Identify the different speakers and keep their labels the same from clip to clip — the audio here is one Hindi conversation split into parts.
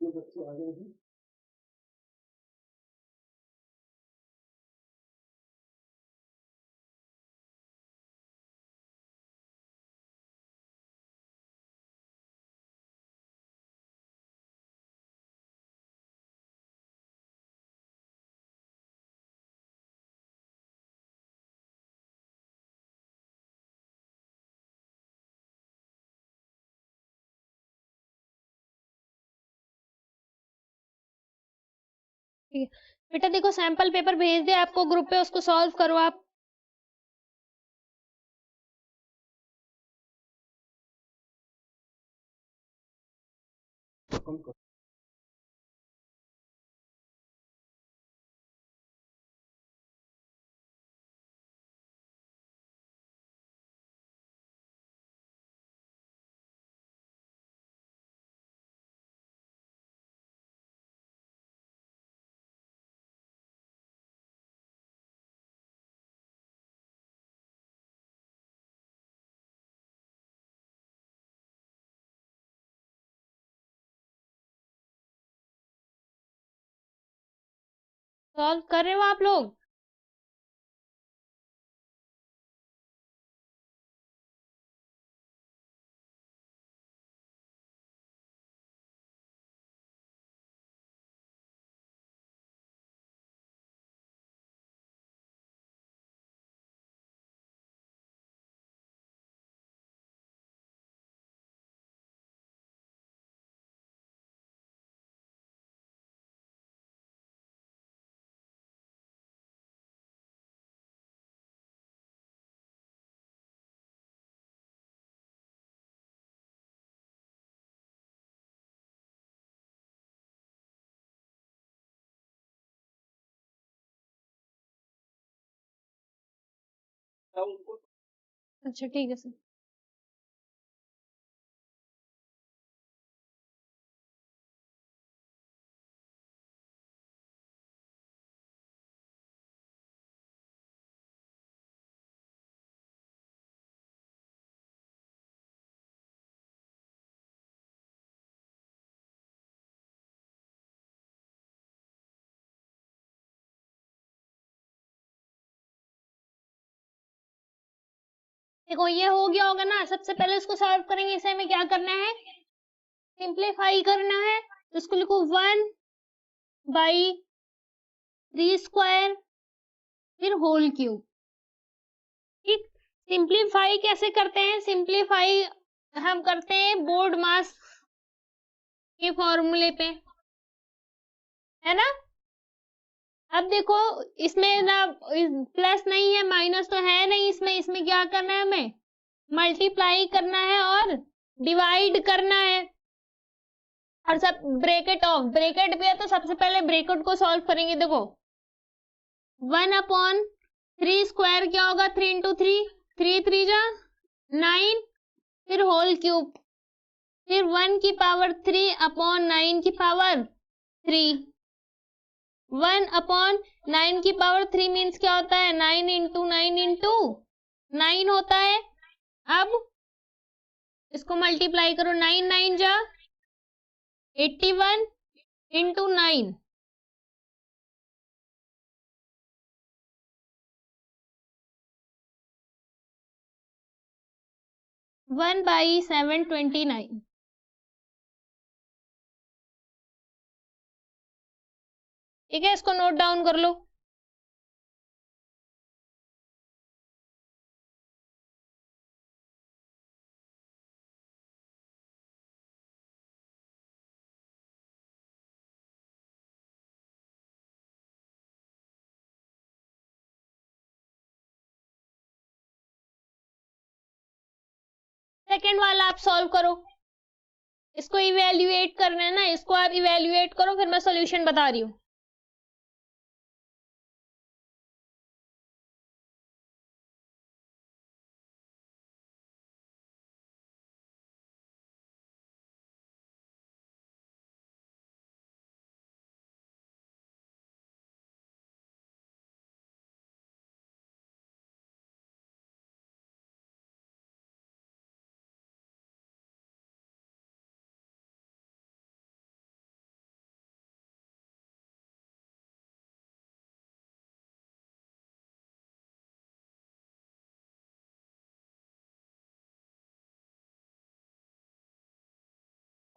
Speaker 1: ठीक है बेटा, देखो सैंपल पेपर भेज दिया आपको ग्रुप पे, उसको सॉल्व करो आप। सॉल्व कर रहे हो आप लोग? अच्छा ठीक है सर। देखो ये हो गया होगा ना, सबसे पहले इसको सॉल्व करेंगे। इसे हमें क्या करना है, सिंप्लीफाई करना है। तो इसको लिखो 1/3² फिर होल क्यूब। ठीक, सिंप्लीफाई कैसे करते हैं? सिंप्लीफाई हम करते हैं बोर्ड मास के फॉर्मूले पे, है ना। अब देखो इसमें ना प्लस नहीं है, माइनस तो है नहीं इसमें। इसमें क्या करना है, हमें मल्टीप्लाई करना है और डिवाइड करना है। और सब ब्रेकेट ऑफ, ब्रेकेट भी है तो सबसे पहले ब्रेकेट को सॉल्व करेंगे। देखो 1/3² क्या होगा, 3 × 3, 3 × 3 = 9, फिर होल क्यूब, फिर 1/3/9 1/9 मीन्स क्या होता है, 9 × 9 होता है। अब इसको मल्टीप्लाई करो, 9 × 9 = 81 × 9। 1/729। ठीक है, इसको नोट डाउन कर लो। सेकेंड वाला आप सॉल्व करो। इसको इवेल्युएट करना है ना, इसको आप इवेल्युएट करो, फिर मैं सॉल्यूशन बता रही हूँ।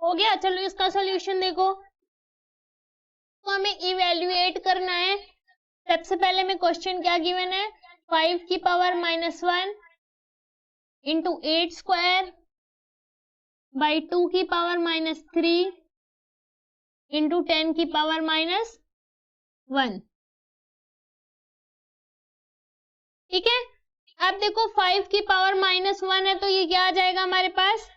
Speaker 1: हो गया। चलो इसका सॉल्यूशन देखो, तो हमें इवेल्युएट करना है। सबसे पहले में क्वेश्चन क्या गिवन है, 5 की पावर -1 इंटू 8 स्क्वायर बाई 2 की पावर -3 इंटू 10 की पावर -1। ठीक है, अब देखो 5 की पावर -1 है तो ये क्या आ जाएगा हमारे पास,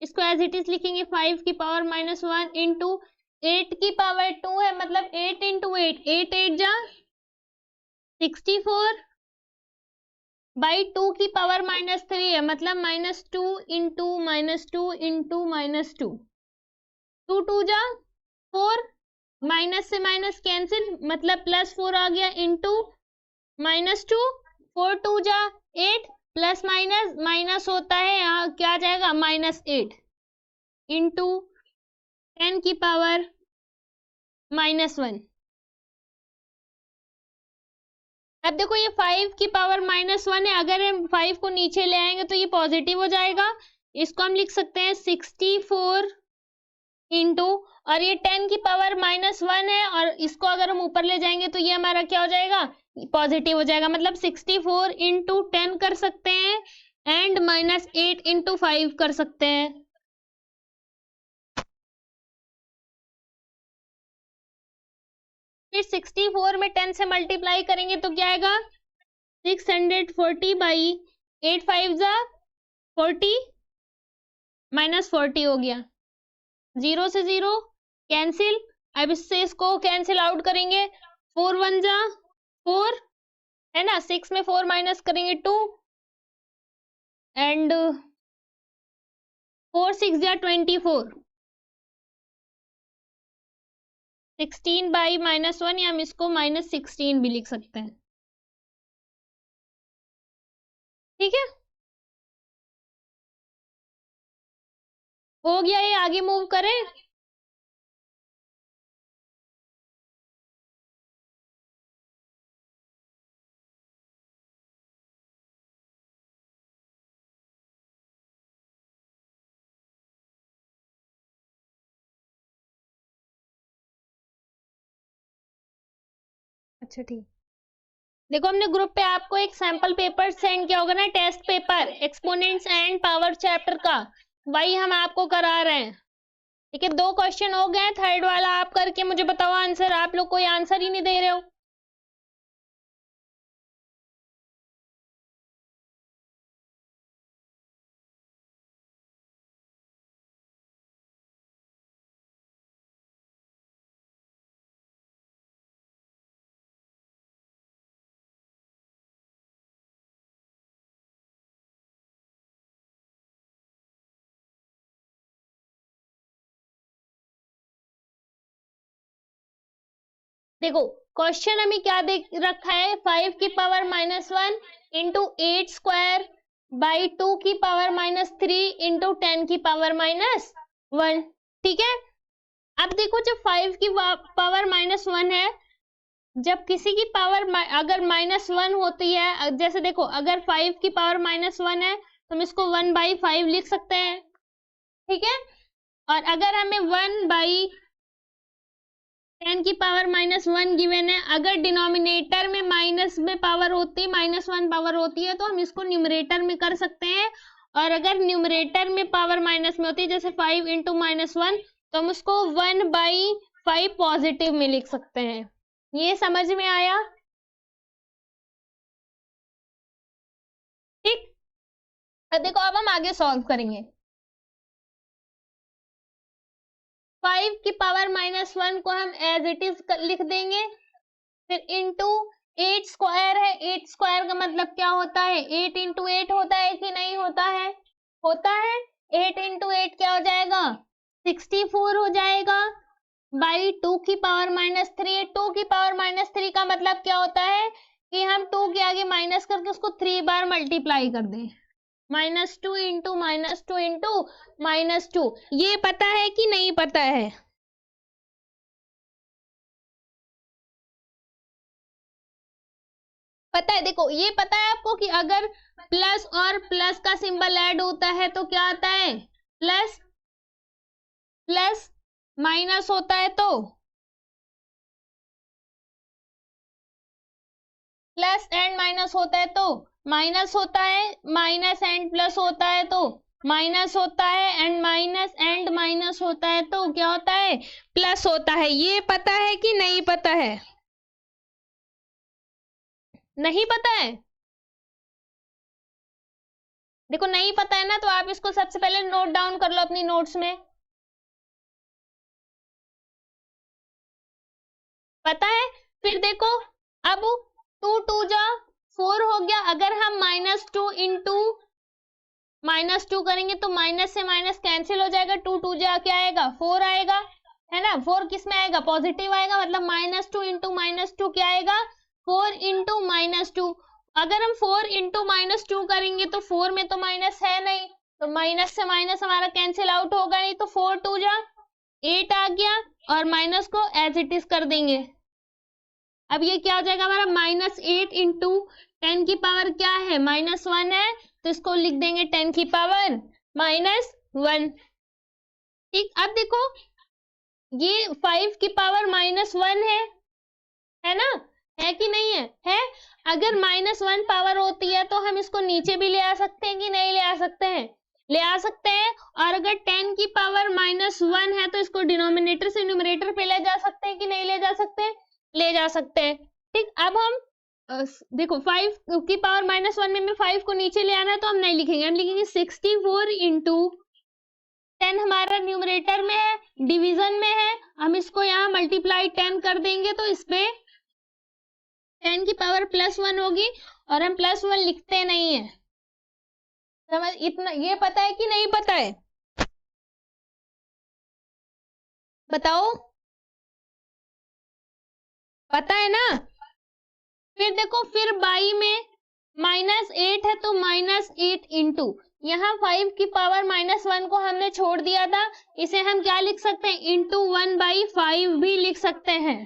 Speaker 1: इसको एज इट इज लिखेंगे 5 की पावर -1 इंटू 8 की पावर 2 है, मतलब 8 इंटू 8, 8 8 जा 64 बाई 2 की पावर -3 है, मतलब -2 इंटू -2 इंटू -2, 2 2 जा 4, माइनस से माइनस कैंसिल, मतलब +4 आ गया इंटू -2, 4 2 जा 8, प्लस माइनस माइनस होता है, यहाँ क्या जाएगा -8 इंटू 10 की पावर -1। अब देखो ये 5 की पावर -1 है, अगर हम 5 को नीचे ले आएंगे तो ये पॉजिटिव हो जाएगा, इसको हम लिख सकते हैं 64 इंटू, और ये 10 की पावर -1 है और इसको अगर हम ऊपर ले जाएंगे तो ये हमारा क्या हो जाएगा, पॉजिटिव हो जाएगा, मतलब 64 इंटू 10 कर सकते हैं एंड -8 इंटू 5 कर सकते हैं। फिर 64 में 10 से मल्टीप्लाई करेंगे तो क्या आएगा, 640 बाई 8 5 जा 40, -40 हो गया, 0 से 0 कैंसिल। अब इससे इसको कैंसिल आउट करेंगे, 4 1 जा 4 है ना, 6 में 4 माइनस करेंगे 2 एंड 4 6 जा 24, 16 बाई -1, या हम इसको -16 भी लिख सकते हैं। ठीक है, हो गया, ये आगे मूव करें। अच्छा ठीक, देखो हमने ग्रुप पे आपको एक सैंपल पेपर सेंड किया होगा ना, test paper exponents and power chapter का, वही हम आपको करा रहे हैं। ठीक है, 2 क्वेश्चन हो गए, थर्ड वाला आप करके मुझे बताओ आंसर, आप लोग कोई आंसर ही नहीं दे रहे हो। देखो क्वेश्चन हमें क्या दे रखा है, 5 की पावर -1 इंटू 8 स्क्वायर बाई 2 की पावर -3 इंटू 10 की पावर -1। ठीक है, अब देखो जब 5 की पावर -1 है, जब किसी की पावर अगर -1 होती है, जैसे देखो अगर 5 की पावर -1 है तो हम इसको 1/5 लिख सकते हैं। ठीक है, और अगर हमें 1/10 की पावर -1 गिवन है, अगर डिनोमिनेटर में माइनस में पावर होती है, -1 पावर होती है, तो हम इसको न्यूमरेटर में कर सकते हैं, और अगर न्यूमरेटर में पावर माइनस में होती है, जैसे 5 इंटू -1, तो हम उसको 1/5 पॉजिटिव में लिख सकते हैं। ये समझ में आया? ठीक, अब देखो अब हम आगे सॉल्व करेंगे। 5 की पावर -1 को हम एज इट इज लिख देंगे, फिर इंटू 8 स्क्वायर है, 8 स्क्वायर का मतलब क्या होता है, 8 इंटू 8 होता है कि नहीं होता है, होता है। 8 इंटू 8 क्या हो जाएगा, 64 हो जाएगा, बाई 2 की पावर -3। 2 की पावर -3 का मतलब क्या होता है कि हम 2 के आगे माइनस करके उसको 3 बार मल्टीप्लाई कर दें, -2 इंटू -2 इंटू -2। ये पता है कि नहीं पता है? पता है, देखो ये पता है आपको कि अगर प्लस और प्लस का सिंबल ऐड होता है तो क्या आता है, प्लस, प्लस माइनस होता है तो प्लस एंड माइनस होता है तो माइनस होता है, माइनस एंड प्लस होता है तो माइनस होता है, एंड माइनस एंड माइनस होता है तो क्या होता है, प्लस होता है। ये पता है कि नहीं पता है? नहीं पता है? देखो नहीं पता है ना, तो आप इसको सबसे पहले नोट डाउन कर लो अपनी नोट्स में। पता है? फिर देखो, अब टू टू जा 4 हो गया। अगर हम -2 करेंगे तो माइनस से माइनस कैंसिल हो जाएगा, 2 2 जा क्या आएगा, 4 आएगा, है ना। 4 किस में आएगा, पॉजिटिव आएगा, मतलब -2 इंटू -2 क्या आएगा, 4 इंटू -2। अगर हम 4 इंटू -2 करेंगे तो 4 में तो माइनस है नहीं, तो माइनस से माइनस हमारा कैंसिल आउट होगा नहीं, तो 4 2 जा 8 आ गया, और माइनस को एज इट इज कर देंगे। अब ये क्या हो जाएगा हमारा, -8 इंटू 10 की पावर क्या है, -1 है, तो इसको लिख देंगे 10 की पावर -1। ठीक, अब देखो ये 5 की पावर -1 है ना, है कि नहीं है? है। अगर -1 पावर होती है तो हम इसको नीचे भी ले आ सकते हैं कि नहीं ले आ सकते हैं, ले आ सकते हैं। और अगर 10 की पावर -1 है तो इसको डिनोमिनेटर से न्यूमरेटर पे ले जा सकते हैं कि नहीं ले जा सकते हैं, ले जा सकते हैं। ठीक, अब हम देखो 5 की पावर -1 में 5 को नीचे ले आना है तो हम नहीं लिखेंगे, हम लिखेंगे 64 इंटू 10 हमारा न्यूमरेटर में है, डिवीजन में है, हम इसको यहाँ मल्टीप्लाई 10 कर देंगे तो इस पे 10 की पावर +1 होगी, और हम +1 लिखते नहीं है। समझ, इतना ये पता है कि नहीं पता है, बताओ, पता है ना। फिर देखो, फिर बाई में -8 है तो -8 इंटू, यहाँ 5 की पावर -1 को हमने छोड़ दिया था, इसे हम क्या लिख सकते हैं, इंटू 1/5 भी लिख सकते हैं।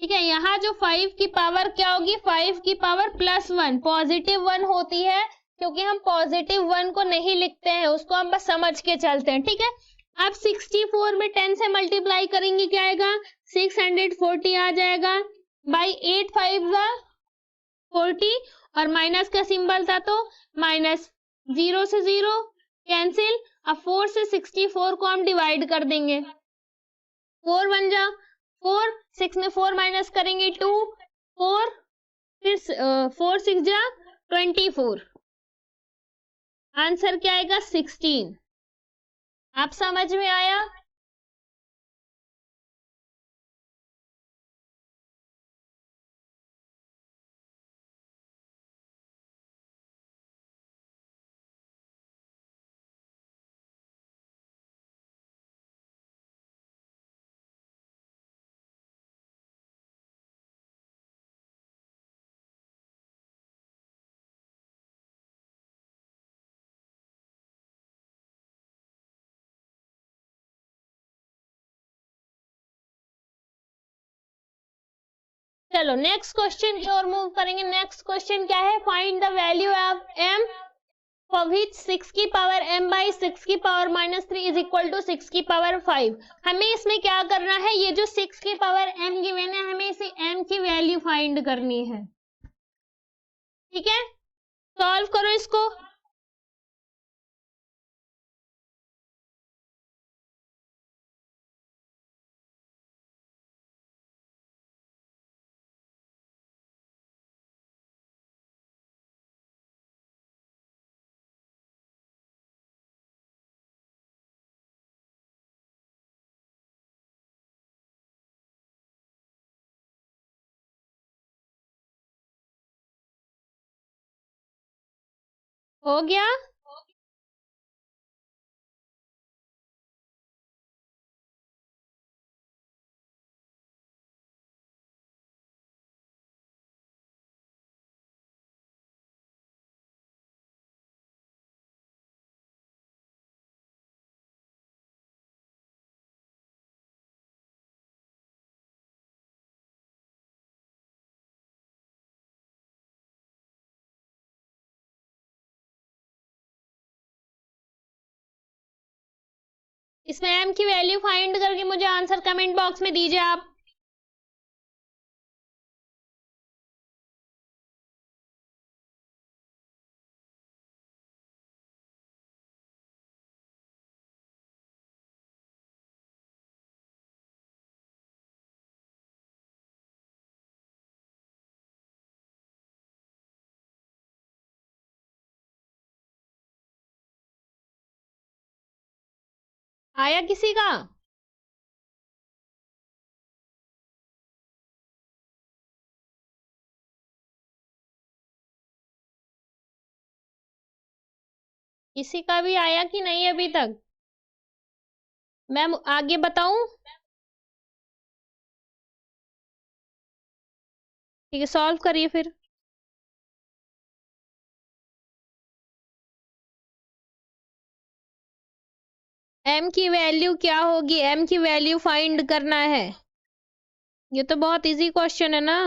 Speaker 1: ठीक है, यहाँ जो 5 की पावर क्या होगी, 5 की पावर +1 +1 होती है, क्योंकि हम +1 को नहीं लिखते हैं, उसको हम बस समझ के चलते हैं। ठीक है, अब 64 में 10 से मल्टीप्लाई करेंगे क्या आएगा, 640 आ जाएगा, बाई 8 5 40, और माइनस का सिंबल था तो माइनस, 0 से 0 कैंसिल। अब 4 से 64 को हम डिवाइड कर देंगे, 4 1 जा 4, 6 में 4 माइनस करेंगे 2, 4, फिर 4 6 जा 24, आंसर क्या आएगा 16। आप समझ में आया? चलो नेक्स्ट क्वेश्चन की ओर मूव करेंगे। नेक्स्ट क्वेश्चन क्या है, find the value of m for which 6 की पावर m by 6 की पावर -3 इज इक्वल टू 6 की पावर 5। हमें इसमें क्या करना है, ये जो 6 की पावर m गिवन है, हमें इसे m की वैल्यू फाइंड करनी है। ठीक है, सॉल्व करो इसको। हो गया? इसमें m की वैल्यू फाइंड करके मुझे आंसर कमेंट बॉक्स में दीजिए आप। आया किसी का? किसी का भी आया कि नहीं अभी तक? मैम आगे बताऊं? ठीक है, सॉल्व करिए फिर। m की वैल्यू क्या होगी? m की वैल्यू फाइंड करना है। ये तो बहुत इजी क्वेश्चन है ना।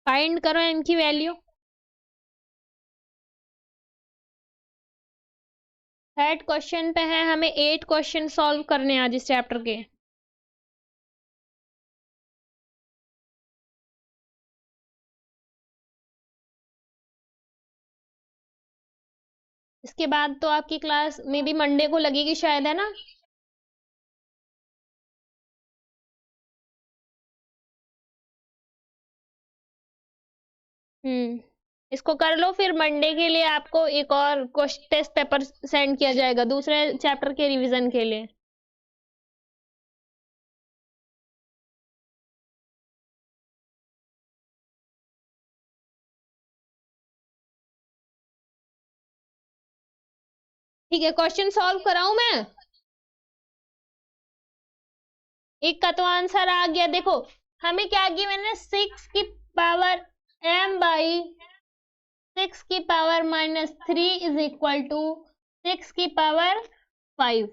Speaker 1: फाइंड करो m की वैल्यू। थर्ड क्वेश्चन पे है, हमें 8 क्वेश्चन सॉल्व करने हैं आज इस चैप्टर के। इसके बाद तो आपकी क्लास में भी मंडे को लगेगी शायद, है ना? इसको कर लो, फिर मंडे के लिए आपको एक और टेस्ट पेपर सेंड किया जाएगा दूसरे चैप्टर के रिवीजन के लिए। ठीक है, क्वेश्चन सॉल्व कराऊं मैं? एक का तो आंसर आ गया। देखो हमें क्या गिवन है, 6 की पावर m बाई 6 की पावर -3 इज इक्वल टू 6 की पावर 5।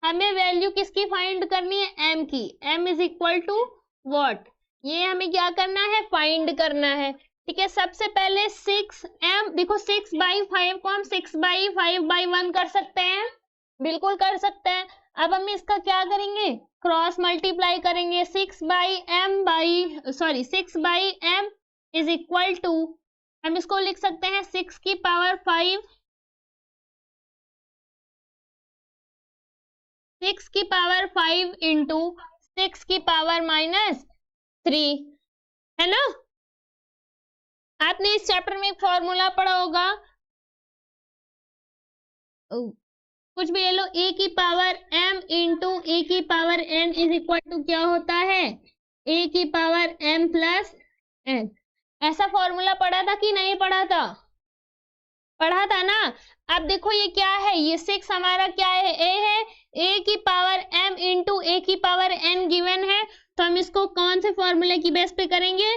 Speaker 1: हमें वैल्यू किसकी फाइंड करनी है? m की। m is equal to what? ये हमें क्या करना है? फाइंड करना है। ठीक है, सबसे पहले 6m, देखो 6/5 को हम 6/5/1 कर सकते हैं, बिल्कुल कर सकते हैं। अब हम इसका क्या करेंगे? क्रॉस मल्टीप्लाई करेंगे। 6/m इज इक्वल टू, हम इसको लिख सकते हैं 6 की पावर 5, 6 की पावर 5 इंटू 6 की पावर -3, है ना? आपने इस चैप्टर में एक फॉर्मूला पढ़ा होगा, कुछ भी ले लो, a की पावर m इंटू ए की power n is equal to क्या होता है? a की पावर m प्लस n। ऐसा फॉर्मूला पढ़ा था कि नहीं पढ़ा था? पढ़ा था ना। अब देखो ये क्या है, ये 6 हमारा क्या है? a है। a की पावर m इंटू ए की पावर n गिवन है, तो हम इसको कौन से फॉर्मूले की बेस पे करेंगे?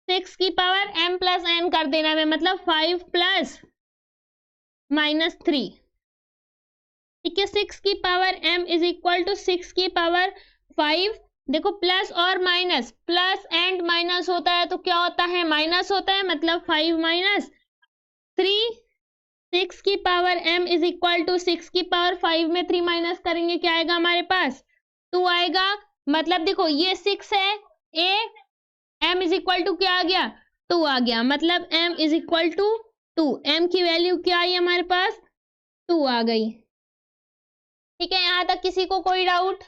Speaker 1: 6 की पावर m प्लस n कर देना है, मतलब 5 प्लस -3। ठीक है, 6 की power m is equal to 6 की पावर 5। देखो प्लस और माइनस, प्लस एंड माइनस होता है तो क्या होता है? माइनस होता है, मतलब 5 माइनस 3। 6 की power m is equal to 6 की पावर 5 में 3 माइनस करेंगे, क्या आएगा हमारे पास? 2 आएगा। मतलब देखो ये 6 है, a m is equal to क्या आ गया? 2 आ गया, मतलब m is equal to 2। m की वैल्यू क्या आई हमारे पास? 2 आ गई। ठीक है, यहां तक किसी को कोई डाउट?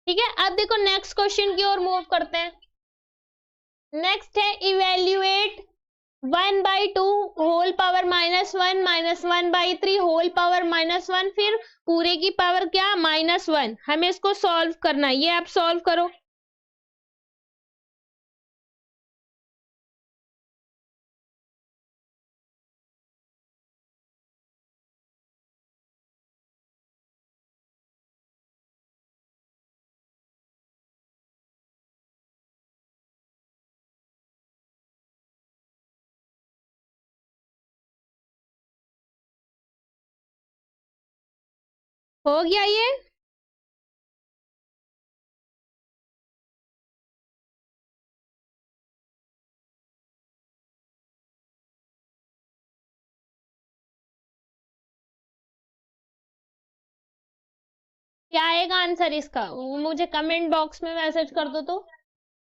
Speaker 1: ठीक है, अब देखो नेक्स्ट क्वेश्चन की ओर मूव करते हैं। नेक्स्ट है evaluate 1/2 whole power -1 -1/3 whole power -1, फिर पूरे की पावर क्या? -1। हमें इसको सॉल्व करना है, ये आप सॉल्व करो। हो गया ये? क्या आएगा आंसर इसका? वो मुझे कमेंट बॉक्स में मैसेज कर दो तो,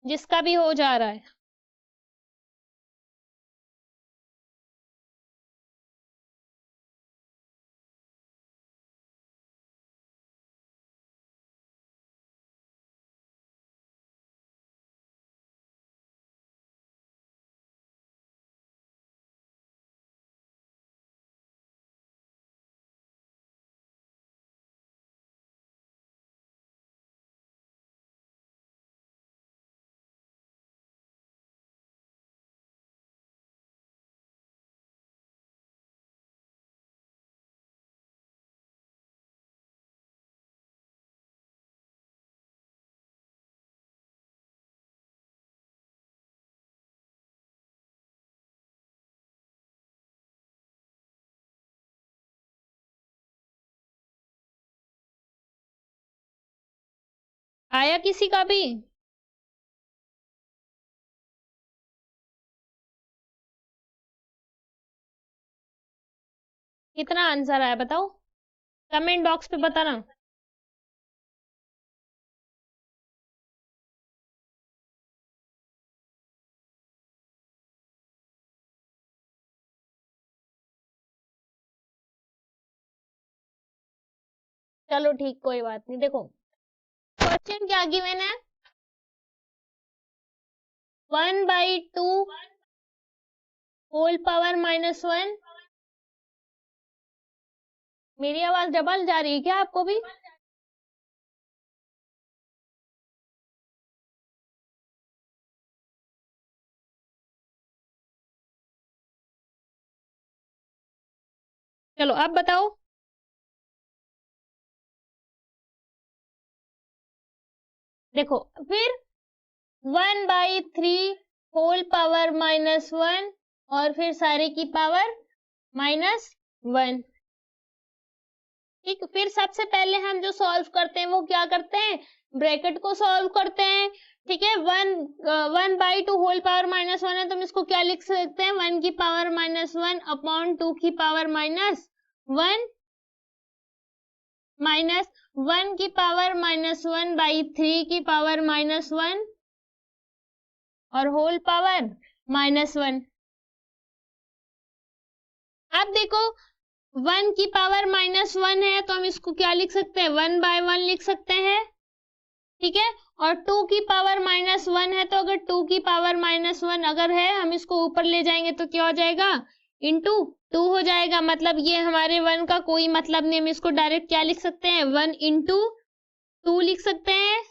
Speaker 1: जिसका भी हो जा रहा है। आया किसी का भी? कितना आंसर आया बताओ, कमेंट बॉक्स पे बताना। चलो ठीक, कोई बात नहीं। देखो क्वेश्चन क्या गिवन है, 1/2 होल पावर -1। मेरी आवाज डबल जा रही है क्या आपको भी? चलो अब बताओ। देखो फिर 1/3 होल पावर -1 और फिर सारे की पावर -1। ठीक, फिर सबसे पहले हम जो सॉल्व करते हैं वो क्या करते हैं, ब्रैकेट को सॉल्व करते हैं। ठीक है, 1/2 होल पावर -1 है तो हम इसको क्या लिख सकते हैं, 1 की पावर -1 अपॉन 2 की पावर -1 माइनस 1 की पावर -1/3 की पावर -1 और होल पावर -1। अब देखो 1 की पावर -1 है तो हम इसको क्या लिख सकते हैं, 1/1 लिख सकते हैं। ठीक है, और 2 की पावर -1 है तो अगर 2 की पावर -1 अगर है, हम इसको ऊपर ले जाएंगे तो क्या हो जाएगा, इंटू 2 हो जाएगा। मतलब ये हमारे 1 का कोई मतलब नहीं, हम इसको डायरेक्ट क्या लिख सकते हैं, 1 इंटू 2 लिख सकते हैं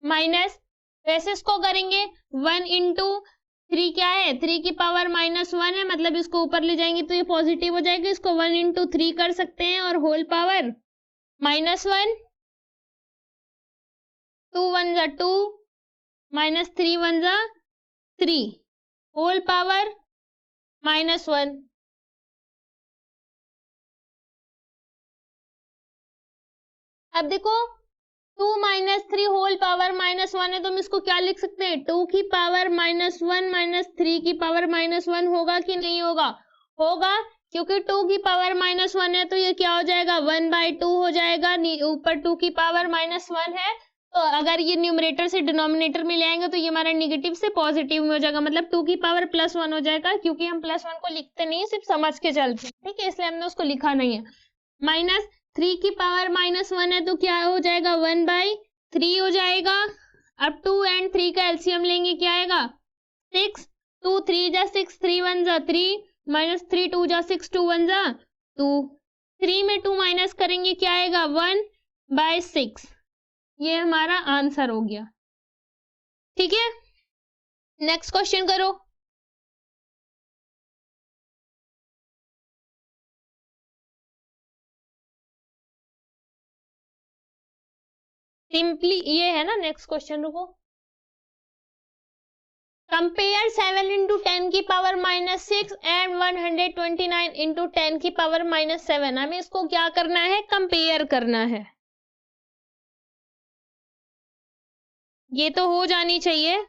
Speaker 1: माइनस। वैसे इसको करेंगे 1 इंटू 3 क्या है, 3 की पावर -1 है, मतलब इसको ऊपर ले जाएंगे तो ये पॉजिटिव हो जाएगा। इसको 1 इंटू 3 कर सकते हैं और होल पावर -1, 2 1 जा 2 -3 1 जा 3 होल पावर -1। अब देखो 2 -3 होल पावर -1 है तो हम इसको क्या लिख सकते हैं, 2 की पावर -1 3 की पावर -1 होगा कि नहीं होगा, होगा। क्योंकि 2 की पावर -1 है तो ये क्या हो जाएगा, 1/2 हो जाएगा। ऊपर 2 की पावर -1 है तो अगर ये न्यूमरेटर से डिनोमिनेटर में ले आएंगे तो ये हमारा निगेटिव से पॉजिटिव में हो जाएगा, मतलब 2 की पावर +1 हो जाएगा। क्योंकि हम +1 को लिखते नहीं, सिर्फ समझ के चलते हैं। ठीक है, इसलिए हमने उसको लिखा नहीं है। माइनस 3 की पावर -1 है तो क्या हो जाएगा, 1/3 हो जाएगा। अब 2 एंड 3 का एलसीएम लेंगे, क्या आएगा, 6। 2 3 जा 6, 3 1 जा 3, -3 2 जा 6, 2 1 जा 2। 3 में 2 माइनस करेंगे, क्या आएगा, 1/6। ये हमारा आंसर हो गया। ठीक है, नेक्स्ट क्वेश्चन करो। सिंपली ये है ना नेक्स्ट क्वेश्चन, रुको कंपेयर 7 इंटू 10 की पावर -6 एंड 129 इंटू 10 की पावर -7। हमें इसको क्या करना है, कंपेयर करना है। ये तो हो जानी चाहिए।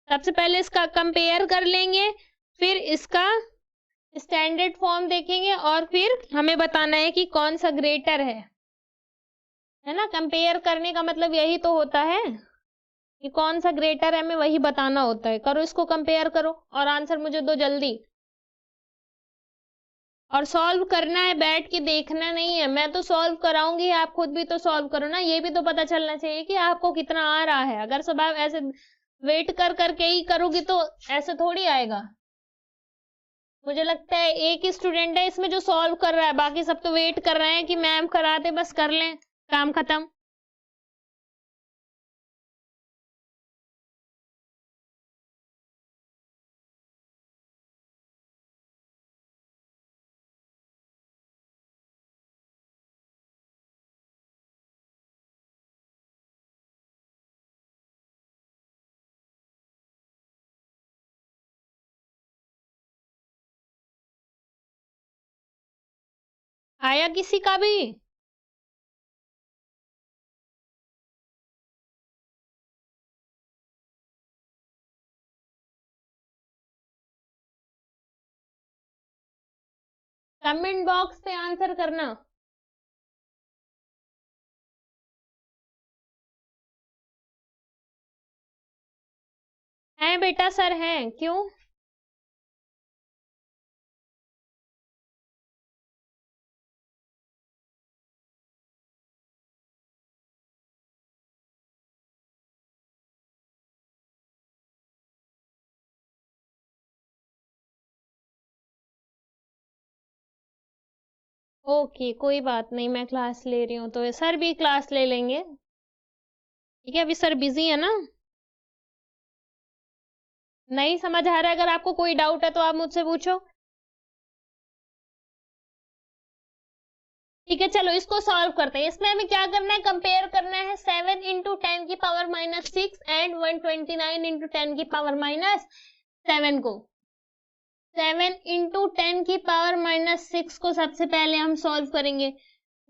Speaker 1: सबसे पहले इसका कंपेयर कर लेंगे, फिर इसका स्टैंडर्ड फॉर्म देखेंगे और फिर हमें बताना है कि कौन सा ग्रेटर है ना। कंपेयर करने का मतलब यही तो होता है कि कौन सा ग्रेटर है, हमें वही बताना होता है। करो इसको, कंपेयर करो और आंसर मुझे दो जल्दी। और सॉल्व करना है, बैठ के देखना नहीं है। मैं तो सॉल्व कराऊंगी, आप खुद भी तो सॉल्व करो ना। ये भी तो पता चलना चाहिए कि आपको कितना आ रहा है। अगर सब आप ऐसे वेट कर करके ही करोगी तो ऐसे थोड़ी आएगा। मुझे लगता है एक ही स्टूडेंट है इसमें जो सॉल्व कर रहा है, बाकी सब तो वेट कर रहे हैं कि मैम कराते बस कर लें, काम खत्म। आया किसी का भी? कमेंट बॉक्स पे आंसर करना। है बेटा, सर हैं, क्यों? ओके, कोई बात नहीं, मैं क्लास ले रही हूँ तो सर भी क्लास ले लेंगे। ठीक है, अभी सर बिजी है ना। नहीं समझ आ रहा है, अगर आपको कोई डाउट है तो आप मुझसे पूछो। ठीक है, चलो इसको सॉल्व करते हैं। इसमें हमें क्या करना है, कंपेयर करना है 7 इंटू 10 की पावर -6 एंड 129 इंटू 10 की पावर -7 को। 7 इंटू 10 की पावर -6 को सबसे पहले हम सॉल्व करेंगे।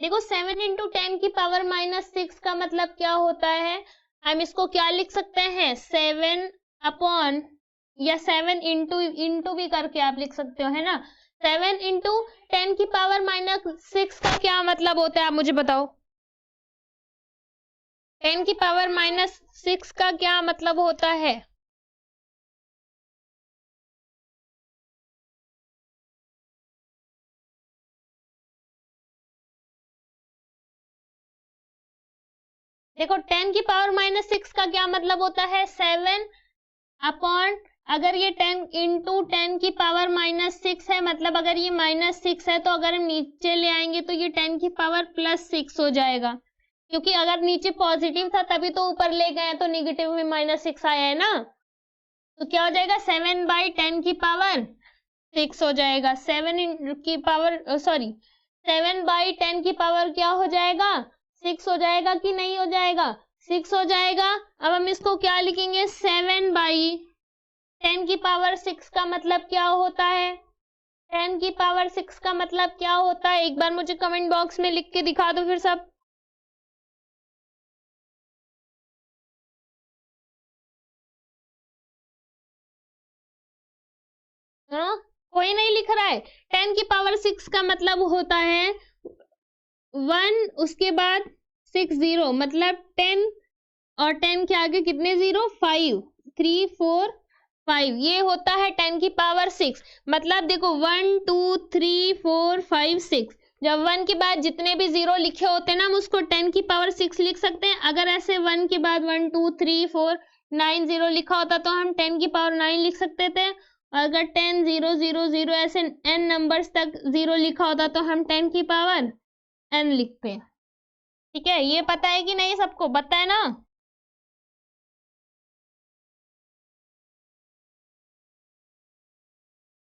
Speaker 1: देखो 7 इंटू 10 की पावर -6 का मतलब क्या होता है, हम इसको क्या लिख सकते हैं, 7 अपॉन, या 7 इंटू भी करके आप लिख सकते हो, है ना। 7 इंटू 10 की पावर -6 का क्या मतलब होता है, आप मुझे बताओ। 10 की पावर -6 का क्या मतलब होता है? देखो 10 की पावर -6 का क्या मतलब होता है, 7 अपॉन, अगर ये 10 इंटू 10 की पावर -6 है, मतलब अगर ये -6 है तो अगर हम नीचे ले आएंगे तो ये 10 की पावर +6 हो जाएगा। क्योंकि अगर नीचे पॉजिटिव था तभी तो ऊपर ले गए, तो निगेटिव में -6 आया है ना। तो क्या हो जाएगा, 7/10 की पावर 6 हो जाएगा। 7 की पावर, सॉरी, 7/10 की पावर क्या हो जाएगा, 6 हो जाएगा कि नहीं हो जाएगा, 6 हो जाएगा। अब हम इसको क्या लिखेंगे, 7/10 की पावर 6 का मतलब क्या होता है, 10 की पावर 6 का मतलब क्या होता है, एक बार मुझे कमेंट बॉक्स में लिख के दिखा दो फिर सब। हाँ, कोई नहीं लिख रहा है। 10 की पावर 6 का मतलब होता है 1, उसके बाद 6 0, मतलब 10, और 10 के आगे कितने जीरो, 5, 3 4 5, ये होता है 10 की पावर 6। मतलब देखो 1 2 3 4 5 6, जब 1 के बाद जितने भी जीरो लिखे होते हैं ना, हम उसको 10 की पावर 6 लिख सकते हैं। अगर ऐसे 1 के बाद 1 2 3 4 9 जीरो लिखा होता तो हम 10 की पावर 9 लिख सकते थे। अगर 10 0 0 0 ऐसे n नंबर्स तक जीरो लिखा होता तो हम 10 की पावर n लिखते। ठीक है, ये पता है कि नहीं, सबको पता है ना।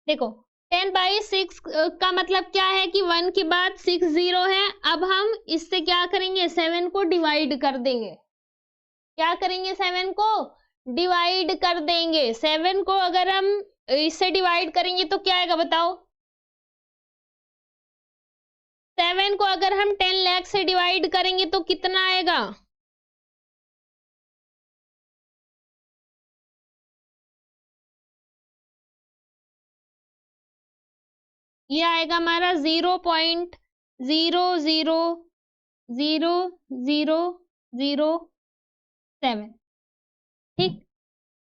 Speaker 1: देखो 10/6 का मतलब क्या है कि 1 के बाद 6 जीरो है। अब हम इससे क्या करेंगे, 7 को डिवाइड कर देंगे। क्या करेंगे, 7 को डिवाइड कर देंगे। 7 को अगर हम इससे डिवाइड करेंगे तो क्या आएगा बताओ? 7 को अगर हम 10 लाख से डिवाइड करेंगे तो कितना आएगा? ये आएगा हमारा 0.0000007। ठीक,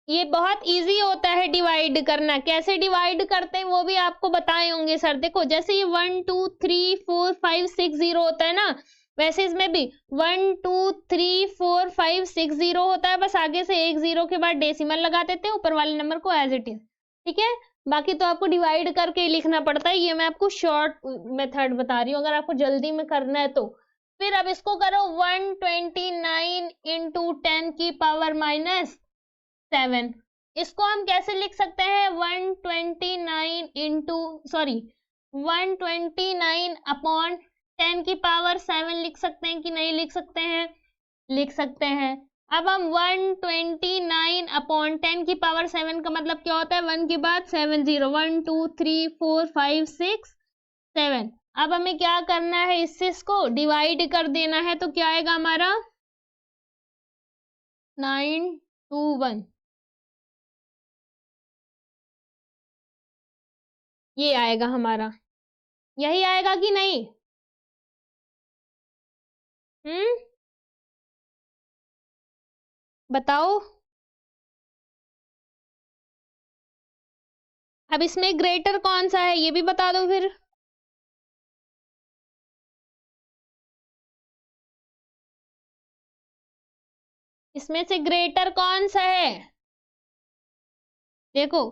Speaker 1: ये बहुत इजी होता है डिवाइड करना। कैसे डिवाइड करते हैं वो भी आपको बताए होंगे सर। देखो जैसे ये 1 2 3 4 5 6 0 होता है ना, वैसे इसमें भी 1 2 3 4 5 6 0 होता है। बस आगे से एक जीरो के बाद डेसिमल लगा देते हैं, ऊपर वाले नंबर को एज इट इज। ठीक है, बाकी तो आपको डिवाइड करके ही लिखना पड़ता है। ये मैं आपको शॉर्ट मेथड बता रही हूँ, अगर आपको जल्दी में करना है तो। फिर अब इसको करो 129 इंटू 10 की पावर -7। इसको हम कैसे लिख सकते हैं? 129 अपॉन 10 की पावर 7 लिख सकते हैं कि नहीं लिख सकते हैं? लिख सकते हैं। अब हम 129 अपॉन 10 की पावर 7 का मतलब क्या होता है? 1 के बाद 7 0, 1 2 3 4 5 6 7। अब हमें क्या करना है? इसको डिवाइड कर देना है। तो क्या आएगा हमारा? 921। ये आएगा हमारा। यही आएगा कि नहीं? बताओ। अब इसमें ग्रेटर कौन सा है ये भी बता दो फिर। इसमें से ग्रेटर कौन सा है? देखो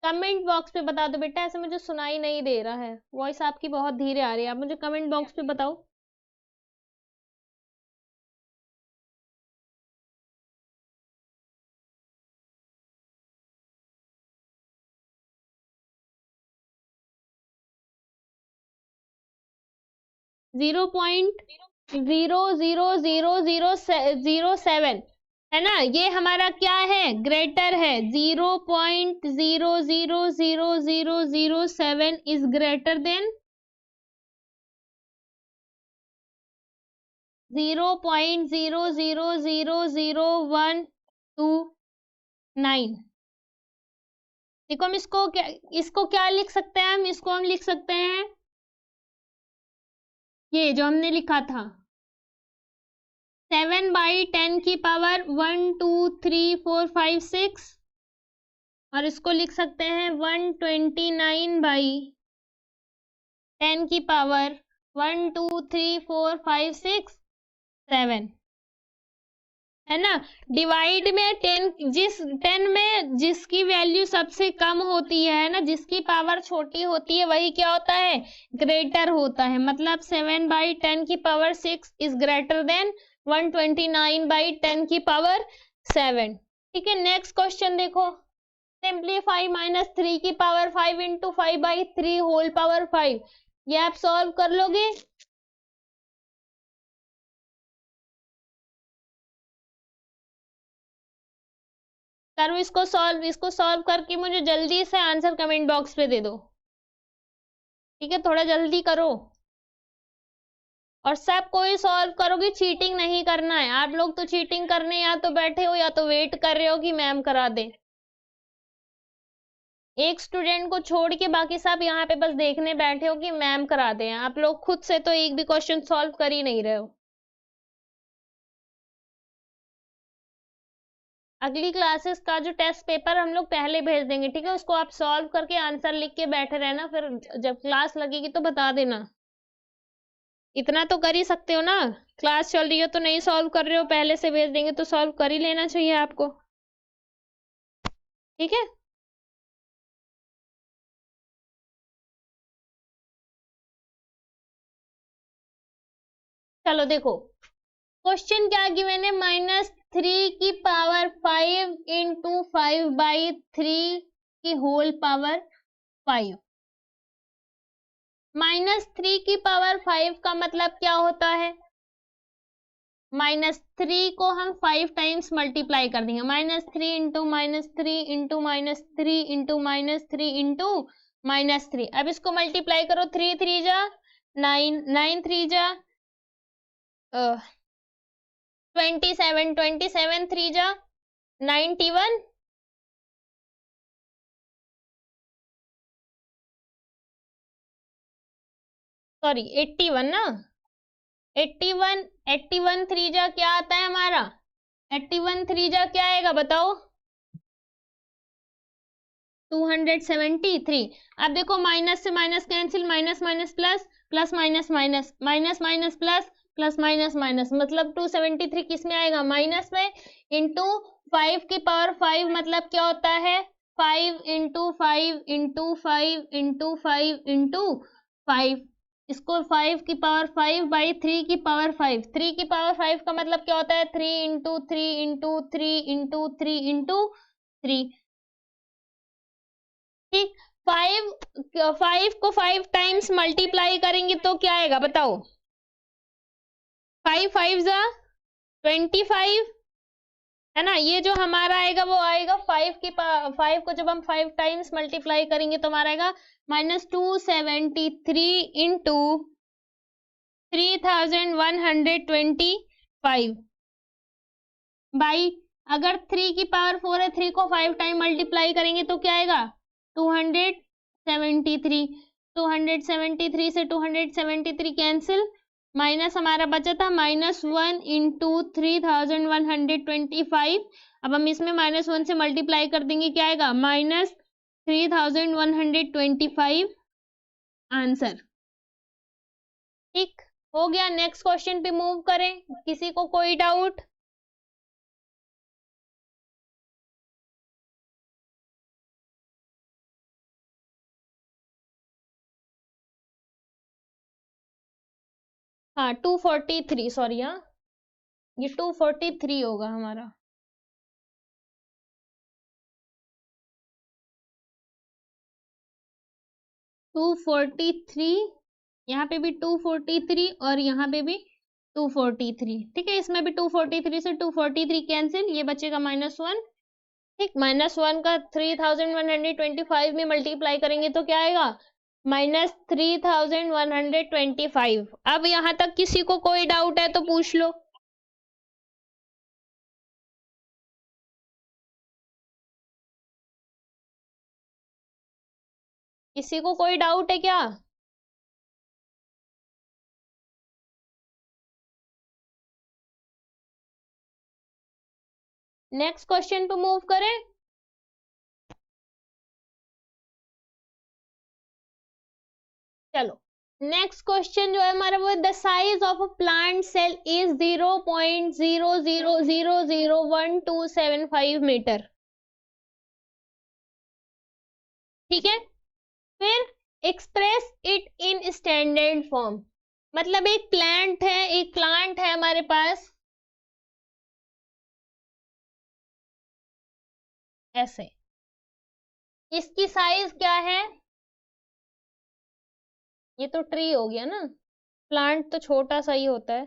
Speaker 1: कमेंट बॉक्स पे बता दो बेटा, ऐसे मुझे सुनाई नहीं दे रहा है, वॉइस आपकी बहुत धीरे आ रही है। आप मुझे कमेंट बॉक्स पे बताओ। जीरो पॉइंट 0.00007 है ना, ये हमारा क्या है? ग्रेटर है। 0.0000007 इज ग्रेटर देन 0.0000129। देखो हम इसको क्या लिख सकते हैं? हम इसको लिख सकते हैं, ये जो हमने लिखा था 7/10 की पावर 1 2 3 4 5 6, और इसको लिख सकते हैं 129/10 की पावर 1 2 3 4 5 6 7, है ना। डिवाइड में 10 में जिसकी वैल्यू सबसे कम होती है ना, जिसकी पावर छोटी होती है, वही क्या होता है? ग्रेटर होता है। मतलब 7/10 की पावर 6 इज ग्रेटर देन 129/10 की पावर 7। ठीक है, नेक्स्ट क्वेश्चन देखो। सिंप्लीफाई -3 की पावर 5 इंटू 5/3 होल पावर 5। ये आप सॉल्व कर लोगे? करो इसको सॉल्व करके मुझे जल्दी से आंसर कमेंट बॉक्स पे दे दो। ठीक है, थोड़ा जल्दी करो। और सब कोई सॉल्व करोगे, चीटिंग नहीं करना है। आप लोग तो चीटिंग करने या तो बैठे हो या तो वेट कर रहे हो कि मैम करा दे। एक स्टूडेंट को छोड़ के बाकी सब यहाँ पे बस देखने बैठे हो कि मैम करा दे। आप लोग खुद से तो एक भी क्वेश्चन सॉल्व कर ही नहीं रहे हो। अगली क्लासेस का जो टेस्ट पेपर हम लोग पहले भेज देंगे, ठीक है। उसको आप सॉल्व करके आंसर लिख के बैठे रहना, फिर जब क्लास लगेगी तो बता देना। इतना तो कर ही सकते हो ना, क्लास चल रही हो तो नहीं सॉल्व कर रहे हो, पहले से भेज देंगे तो सॉल्व कर ही लेना चाहिए आपको। ठीक है, चलो देखो क्वेश्चन क्या गिवन है। -3 की पावर 5 इंटू 5/3 की होल पावर 5। -3 की पावर 5 का मतलब क्या होता है? -3 को हम 5 टाइम्स मल्टीप्लाई कर देंगे, -3 इंटू -3 इंटू -3 इंटू -3 इंटू -3। अब इसको मल्टीप्लाई करो, 3 3 जा 9, 9 3 जा 27, 27 3 जा 91, सॉरी 81 ना, 81, 81 3 जा क्या आता है हमारा, 81 3 जा क्या आएगा बताओ, 273। अब देखो माइनस से minus cancel, minus minus plus, plus minus minus, minus minus plus, plus minus minus, मतलब 273 किस में आएगा, माइनस में, इंटू 5 की पावर 5 मतलब क्या होता है, 5 इंटू 5 इंटू 5 इंटू 5 इंटू 5, इसको 5 की पावर 5 बाई 3 की पावर 5, 3 की पावर 5 का मतलब क्या होता है, 3 इंटू 3 इंटू 3 इंटू 3 इंटू 3। ठीक, 5 को 5 टाइम्स मल्टीप्लाई करेंगे तो क्या आएगा बताओ, 5 5 जा 25 है ना, ये जो हमारा आएगा वो आएगा 5 को जब हम 5 टाइम्स मल्टीप्लाई करेंगे तो हमारा आएगा -273 इंटू 3125 बाई, अगर 3 की पावर 4 है, 3 को 5 टाइम मल्टीप्लाई करेंगे तो क्या आएगा 273, 273 से 273 कैंसिल, माइनस हमारा बचा था -1 इंटू 3125। अब हम इसमें -1 से मल्टीप्लाई कर देंगे, क्या आएगा -3125 आंसर। ठीक हो गया, नेक्स्ट क्वेश्चन पे मूव करें, किसी को कोई डाउट, हाँ 243, सॉरी हाँ ये 243 होगा हमारा, 243, यहाँ पे भी 243 और यहाँ पे भी 243, ठीक है, इसमें भी 243 से 243 कैंसिल, ये बचेगा -1। ठीक, -1 का 3125 में मल्टीप्लाई करेंगे तो क्या आएगा -3125। अब यहाँ तक किसी को कोई डाउट है तो पूछ लो, किसी को कोई डाउट है क्या, नेक्स्ट क्वेश्चन पे मूव करें। चलो नेक्स्ट क्वेश्चन जो है हमारा वो, the size of a plant cell is 0.00001275 metre, ठीक है, फिर express it in standard form, मतलब एक प्लांट है हमारे पास ऐसे, इसकी साइज क्या है, ये तो ट्री हो गया ना, प्लांट तो छोटा सा ही होता है,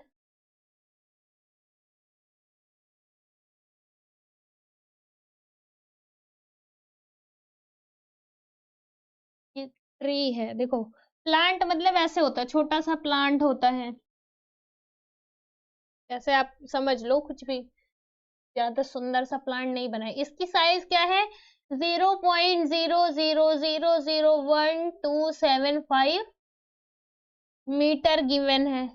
Speaker 1: ये ट्री है, देखो प्लांट मतलब ऐसे होता है, छोटा सा प्लांट होता है, जैसे आप समझ लो कुछ भी, ज्यादा सुंदर सा प्लांट नहीं बनाए, इसकी साइज क्या है 0.00001275 मीटर गिवन है,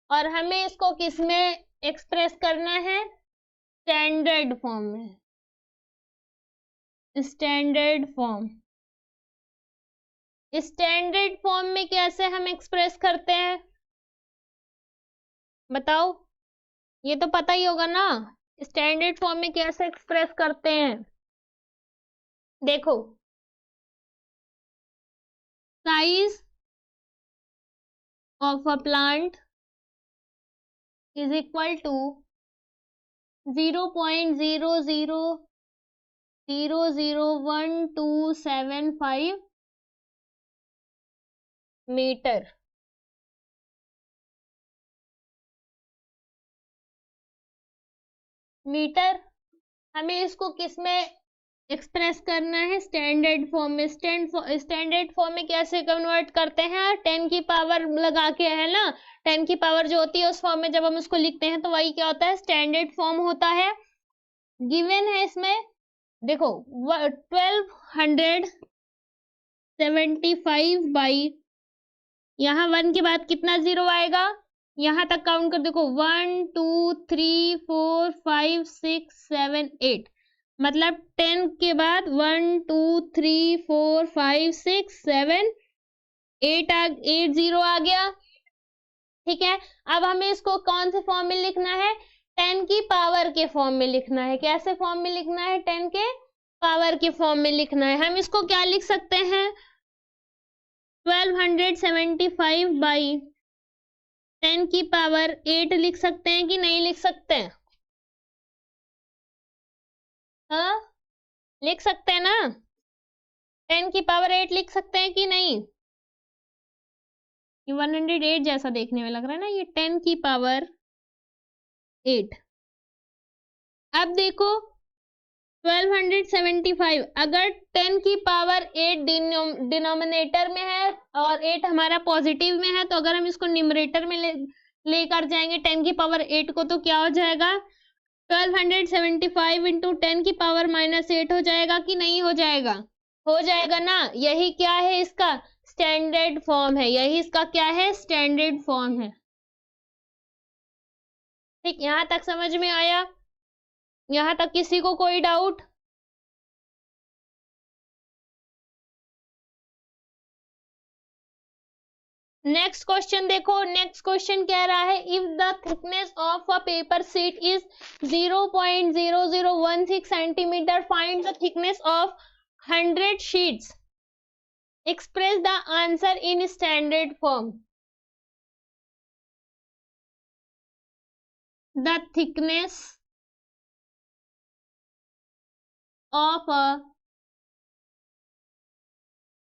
Speaker 1: और हमें इसको किस में एक्सप्रेस करना है, स्टैंडर्ड फॉर्म में, स्टैंडर्ड फॉर्म, स्टैंडर्ड फॉर्म में कैसे हम एक्सप्रेस करते हैं बताओ, ये तो पता ही होगा ना, स्टैंडर्ड फॉर्म में कैसे एक्सप्रेस करते हैं, देखो size of a plant is equal to 0.00001275 metre, metre. हमें इसको किस में एक्सप्रेस करना है? स्टैंडर्ड फॉर्म में। स्टैंडर्ड फॉर्म में कैसे कन्वर्ट करते हैं? 10 की पावर लगा के, है ना, 10 की पावर जो होती है उस फॉर्म में जब हम उसको लिखते हैं तो वही क्या होता है? स्टैंडर्ड फॉर्म होता है। गिवन है इसमें, देखो 1275 बाई, यहाँ 1 के बाद कितना जीरो आएगा? यहाँ तक काउंट कर देखो, 1 2 3 4 5 6 7 8, मतलब 10 के बाद 1 2 3 4 5 6 7 8 जीरो आ गया। ठीक है, अब हमें इसको कौन से फॉर्म में लिखना है? 10 की पावर के फॉर्म में लिखना है। कैसे फॉर्म में लिखना है? 10 के पावर के फॉर्म में लिखना है। हम इसको क्या लिख सकते हैं? 1275 बाई 10 की पावर 8 लिख सकते हैं कि नहीं लिख सकते हैं? हाँ, लिख सकते हैं ना? 10 की पावर 8 लिख सकते हैं कि नहीं? ये 108 जैसा देखने में लग रहा है ना, ये 10 की पावर 8। अब देखो 1275, अगर 10 की पावर 8 डिनोमिनेटर में है और 8 हमारा पॉजिटिव में है, तो अगर हम इसको न्यूमरेटर में लेकर जाएंगे 10 की पावर 8 को, तो क्या हो जाएगा? 1275 इंटू 10 की पावर -8 हो जाएगा कि नहीं हो जाएगा? हो जाएगा ना। यही क्या है? इसका स्टैंडर्ड फॉर्म है। यही इसका क्या है? स्टैंडर्ड फॉर्म है। ठीक, यहां तक समझ में आया? यहां तक किसी को कोई डाउट? नेक्स्ट क्वेश्चन देखो। नेक्स्ट क्वेश्चन कह रहा है, if the thickness of a paper sheet is 0.0016 centimetre, find the thickness of 100 sheets, express the answer in standard form. The thickness of a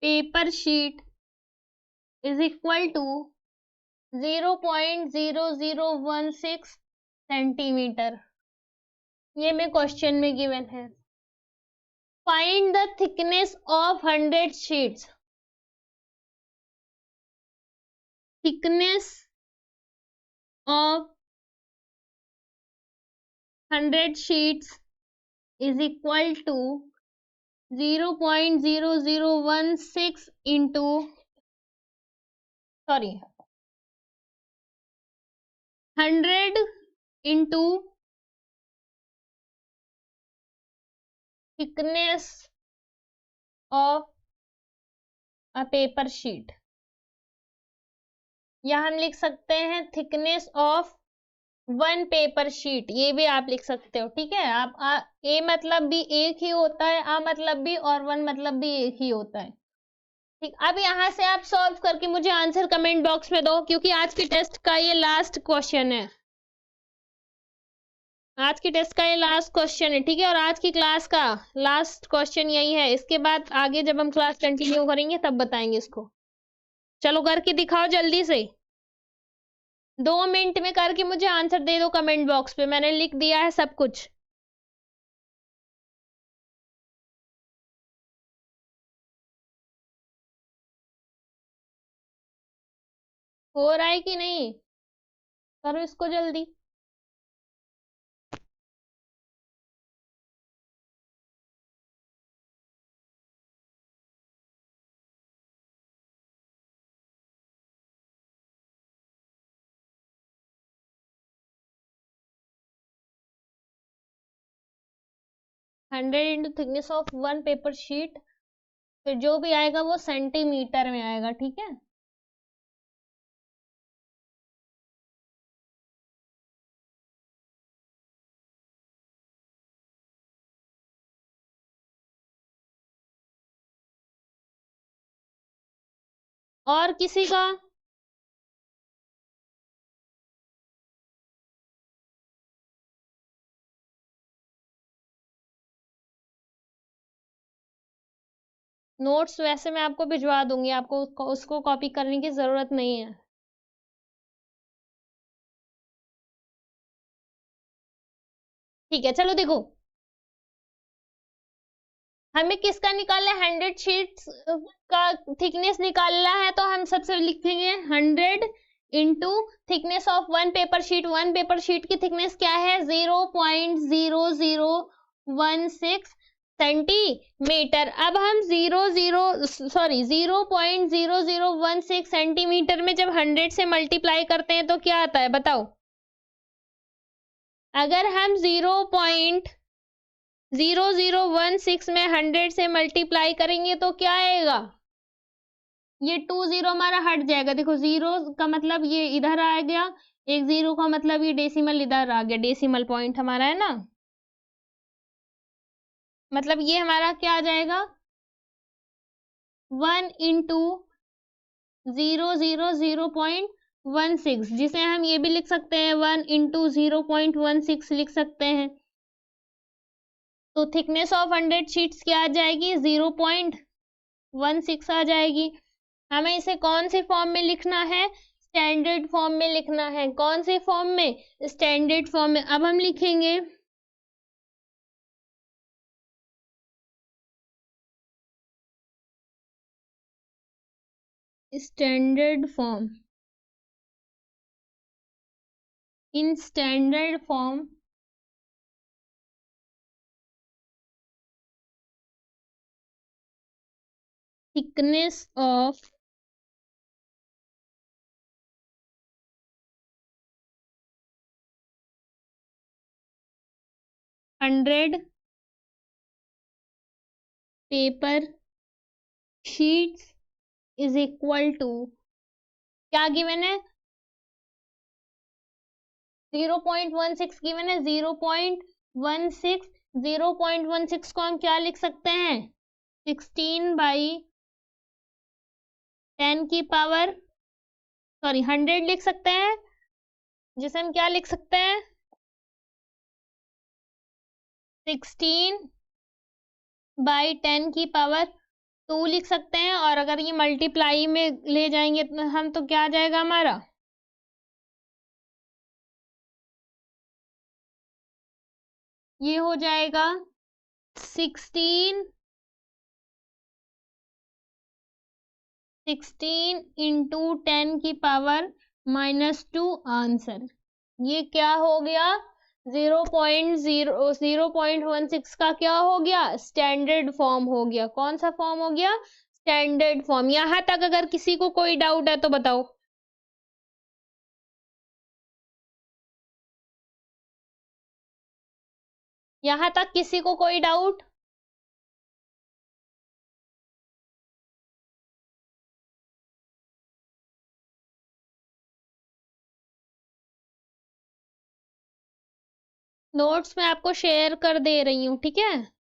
Speaker 1: paper sheet is equal to 0.0016 centimetre. ये में क्वेश्चन में गिवन है। Find the thickness of 100 sheets. Thickness of 100 sheets is equal to 0.0016 into, sorry, 100 into thickness of a paper sheet, या हम लिख सकते हैं थिकनेस ऑफ 1 पेपर शीट, ये भी आप लिख सकते हो। ठीक है, आप ए मतलब भी एक ही होता है, आ मतलब भी, और 1 मतलब भी एक ही होता है। ठीक, अब यहाँ से आप सॉल्व करके मुझे आंसर कमेंट बॉक्स में दो, क्योंकि आज के टेस्ट का ये लास्ट क्वेश्चन है। आज की टेस्ट का ये लास्ट क्वेश्चन है। ठीक है, और आज की क्लास का लास्ट क्वेश्चन यही है। इसके बाद आगे जब हम क्लास कंटिन्यू करेंगे तब बताएंगे इसको। चलो करके दिखाओ जल्दी से, 2 मिनट में करके मुझे आंसर दे दो कमेंट बॉक्स पे। मैंने लिख दिया है सब कुछ। हो रहा है कि नहीं? करो इसको जल्दी। Hundred into thickness of 1 paper sheet, फिर जो भी आएगा वो सेंटीमीटर में आएगा। ठीक है, और किसी का? नोट्स वैसे मैं आपको भिजवा दूंगी, आपको उसको कॉपी करने की जरूरत नहीं है। ठीक है, चलो देखो, हमें किसका निकालना है, 100 शीट्स का थिकनेस निकालना है, तो हम सबसे लिखेंगे 100 into thickness of one paper sheet. One paper sheet की थिकनेस क्या है, 0.0016 सेंटीमीटर। अब हम 0.0016 सेंटीमीटर में जब 100 से मल्टीप्लाई करते हैं तो क्या आता है, बताओ। अगर हम 0.0016 में 100 से मल्टीप्लाई करेंगे तो क्या आएगा, ये 20 हमारा हट जाएगा। देखो, जीरो का मतलब ये इधर आ गया, एक जीरो का मतलब ये डेसिमल इधर आ गया, डेसिमल पॉइंट हमारा है ना, मतलब ये हमारा क्या आ जाएगा, 1 इंटू 0.16, जिसे हम ये भी लिख सकते हैं 1 इंटू 0.16 लिख सकते हैं। तो थिकनेस ऑफ 100 शीट्स क्या आ जाएगी, 0.16 आ जाएगी। हमें इसे कौन से फॉर्म में लिखना है, स्टैंडर्ड फॉर्म में लिखना है। कौन से फॉर्म में, स्टैंडर्ड फॉर्म में। अब हम लिखेंगे standard form. In standard form thickness of hundred paper sheets is equal to, क्या गिवन है, 0.16 गिवन है, 0.16। 0.16 को हम क्या लिख सकते हैं, 16/10 की पावर, सॉरी 100 लिख सकते हैं, जिसे हम क्या लिख सकते हैं, 16/10 की पावर 2 लिख सकते हैं। और अगर ये मल्टीप्लाई में ले जाएंगे तो हम, तो क्या आ जाएगा हमारा, ये हो जाएगा 16 इंटू 10 की पावर -2 आंसर। ये क्या हो गया, 0.16 का क्या हो गया, स्टैंडर्ड फॉर्म हो गया। कौन सा फॉर्म हो गया, स्टैंडर्ड फॉर्म। यहां तक अगर किसी को कोई डाउट है तो बताओ। यहां तक किसी को कोई डाउट, नोट्स मैं आपको शेयर कर दे रही हूँ, ठीक है।